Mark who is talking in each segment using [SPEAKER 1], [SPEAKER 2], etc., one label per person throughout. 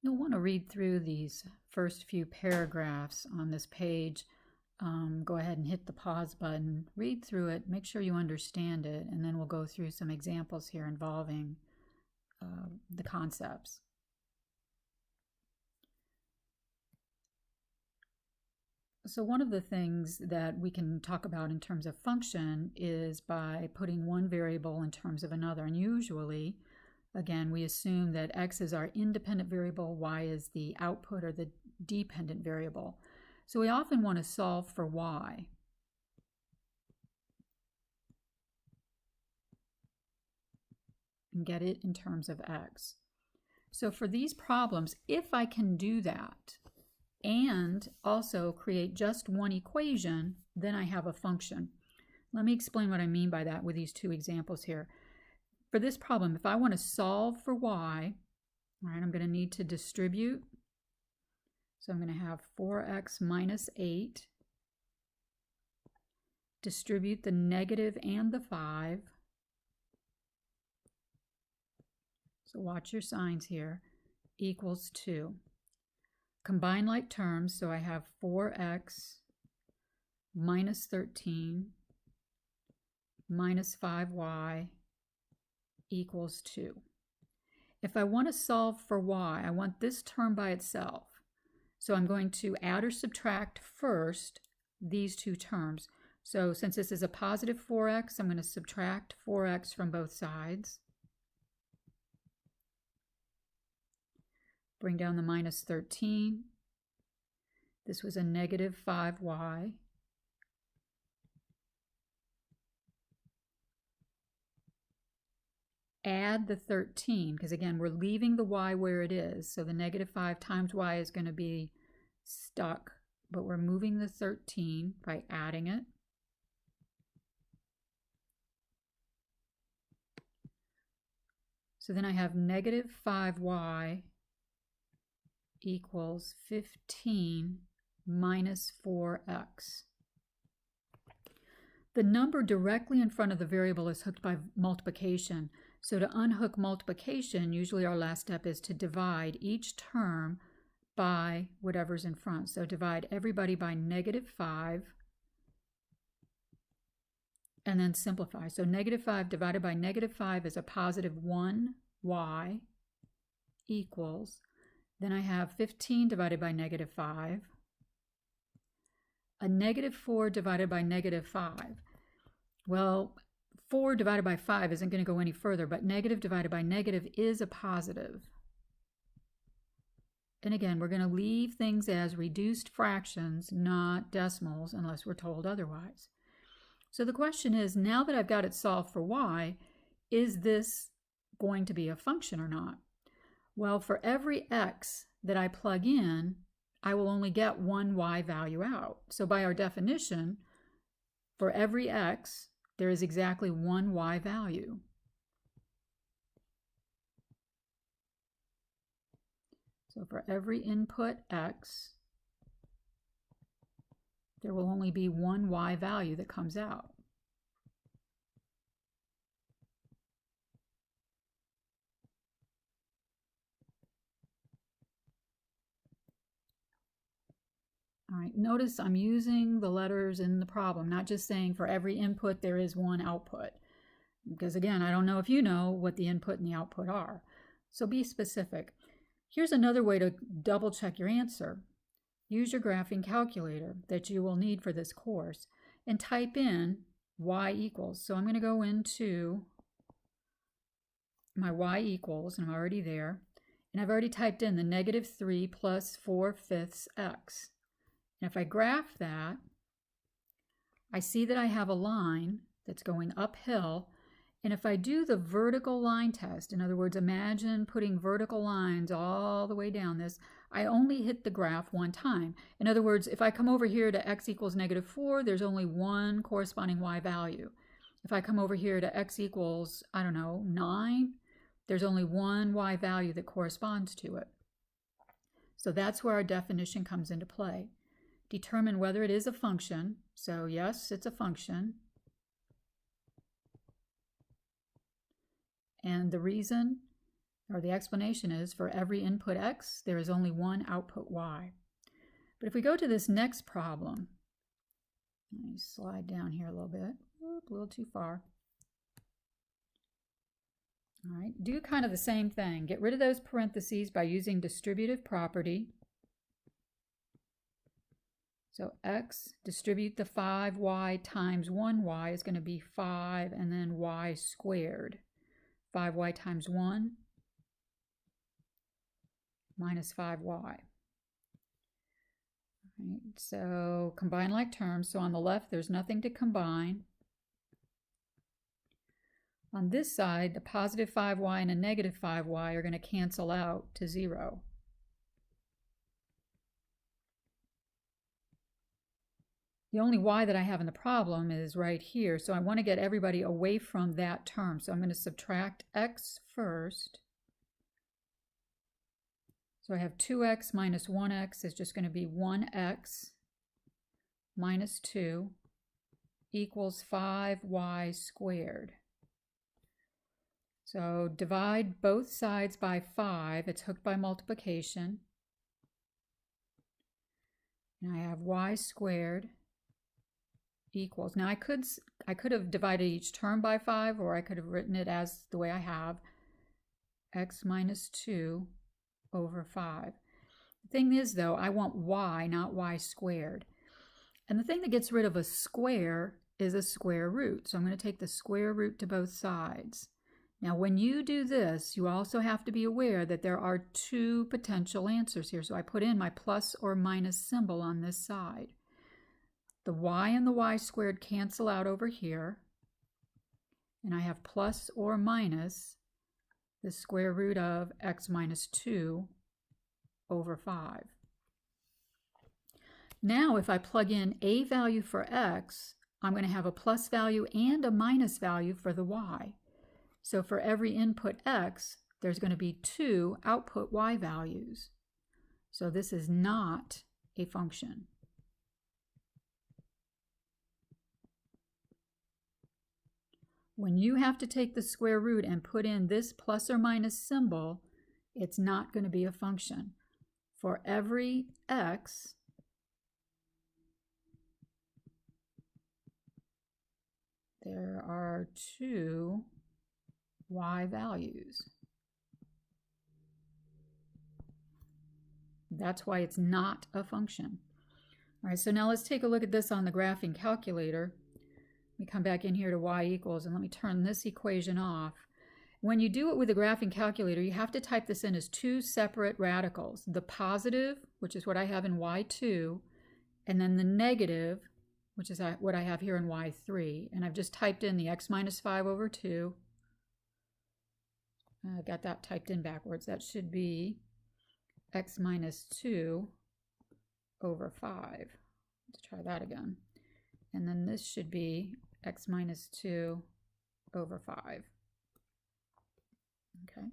[SPEAKER 1] You'll want to read through these first few paragraphs on this page. Go ahead and hit the pause button, read through it, make sure you understand it, and then we'll go through some examples here involving the concepts. So one of the things that we can talk about in terms of function is by putting one variable in terms of another. And usually, again, we assume that x is our independent variable, y is the output or the dependent variable. So we often want to solve for y. And get it in terms of x. So for these problems, if I can do that, and also create just one equation, then I have a function. Let me explain what I mean by that with these two examples here. For this problem, if I want to solve for y, all right, I'm going to need to distribute. So I'm going to have 4x minus 8, distribute the negative and the 5. So watch your signs here, equals 2. Combine like terms, so I have 4x minus 13 minus 5y equals 2. If I want to solve for y, I want this term by itself. So I'm going to add or subtract first these two terms. So since this is a positive 4x, I'm going to subtract 4x from both sides. Bring down the minus 13. This was a negative 5y. Add the 13, because again, we're leaving the y where it is. So the negative 5 times y is going to be stuck, but we're moving the 13 by adding it. So then I have negative 5y equals 15 minus 4x. The number directly in front of the variable is hooked by multiplication. So to unhook multiplication, usually our last step is to divide each term by whatever's in front. So divide everybody by negative 5 and then simplify. So negative 5 divided by negative 5 is a positive 1y equals, then I have 15 divided by negative 5, a negative 4 divided by negative 5. Well, 4 divided by 5 isn't going to go any further, but negative divided by negative is a positive. And again, we're going to leave things as reduced fractions, not decimals, unless we're told otherwise. So the question is, now that I've got it solved for y, is this going to be a function or not? Well, for every x that I plug in, I will only get one y value out. So by our definition, for every x, there is exactly one y value. So for every input x, there will only be one y value that comes out. All right, notice I'm using the letters in the problem, not just saying for every input there is one output. Because again, I don't know if you know what the input and the output are. So be specific. Here's another way to double check your answer. Use your graphing calculator that you will need for this course and type in y equals. So I'm going to go into my y equals, and I'm already there. And I've already typed in the negative 3 plus 4/5 x. And if I graph that, I see that I have a line that's going uphill. And if I do the vertical line test, in other words, imagine putting vertical lines all the way down this, I only hit the graph one time. In other words, if I come over here to x equals negative 4, there's only one corresponding y value. If I come over here to x equals, I don't know, 9, there's only one y value that corresponds to it. So that's where our definition comes into play. Determine whether it is a function. So yes, it's a function. And the reason, or the explanation is, for every input x, there is only one output y. But if we go to this next problem, let me slide down here a little bit. Oop, a little too far. All right, do kind of the same thing. Get rid of those parentheses by using distributive property. So x, distribute the 5y times 1y is going to be 5 and then y squared. 5y times 1 minus 5y. All right, so combine like terms. So on the left, there's nothing to combine. On this side, the positive 5y and a negative 5y are going to cancel out to 0. The only y that I have in the problem is right here, so I want to get everybody away from that term. So I'm going to subtract x first. So I have 2x minus 1x is just going to be 1x minus 2 equals 5y squared. So divide both sides by 5. It's hooked by multiplication. And I have y squared equals. Now I could have divided each term by 5, or I could have written it as the way I have, x minus 2 over 5. The thing is, though, I want y, not y squared. And the thing that gets rid of a square is a square root. So I'm going to take the square root to both sides. Now, when you do this, you also have to be aware that there are two potential answers here. So I put in my plus or minus symbol on this side. The y and the y squared cancel out over here. And I have plus or minus the square root of x minus 2 over 5. Now, if I plug in a value for x, I'm going to have a plus value and a minus value for the y. So for every input x, there's going to be 2 output y values. So this is not a function. When you have to take the square root and put in this plus or minus symbol, it's not going to be a function. For every x, there are 2 y values. That's why it's not a function. All right, so now let's take a look at this on the graphing calculator. Let me come back in here to y equals, and let me turn this equation off. When you do it with the graphing calculator, you have to type this in as 2 separate radicals. The positive, which is what I have in y2, and then the negative, which is what I have here in y3. And I've just typed in the x minus 5 over 2. I got that typed in backwards. That should be x minus 2 over 5. Let's try that again. And then this should be x minus 2 over 5. Okay.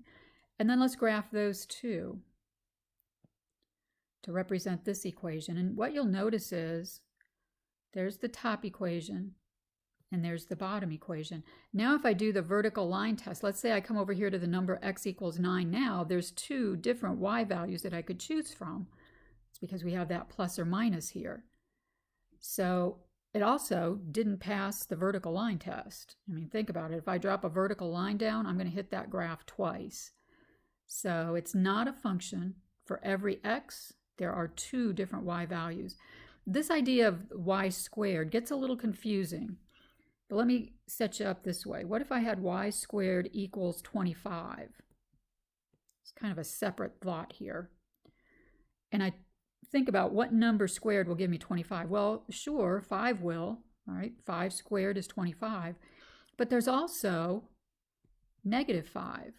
[SPEAKER 1] And then let's graph those two to represent this equation. And what you'll notice is there's the top equation and there's the bottom equation. Now if I do the vertical line test, let's say I come over here to the number x equals 9 now, there's 2 different y values that I could choose from. It's because we have that plus or minus here. So it also didn't pass the vertical line test. I mean, think about it. If I drop a vertical line down, I'm going to hit that graph twice. So it's not a function. For every x, there are 2 different y values. This idea of y squared gets a little confusing. But let me set you up this way. What if I had y squared equals 25? It's kind of a separate thought here. And I think about what number squared will give me 25. Well, sure, 5 will. All right, 5 squared is 25. But there's also negative 5.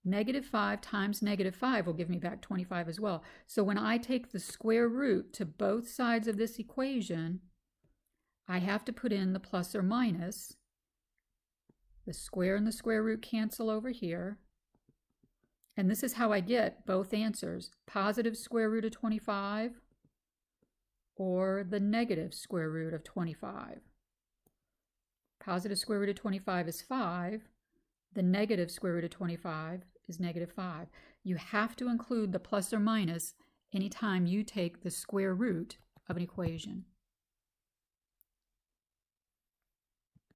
[SPEAKER 1] Negative 5 times negative 5 will give me back 25 as well. So when I take the square root to both sides of this equation, I have to put in the plus or minus. The square and the square root cancel over here. And this is how I get both answers, positive square root of 25 or the negative square root of 25. Positive square root of 25 is 5. The negative square root of 25 is negative 5. You have to include the plus or minus anytime you take the square root of an equation.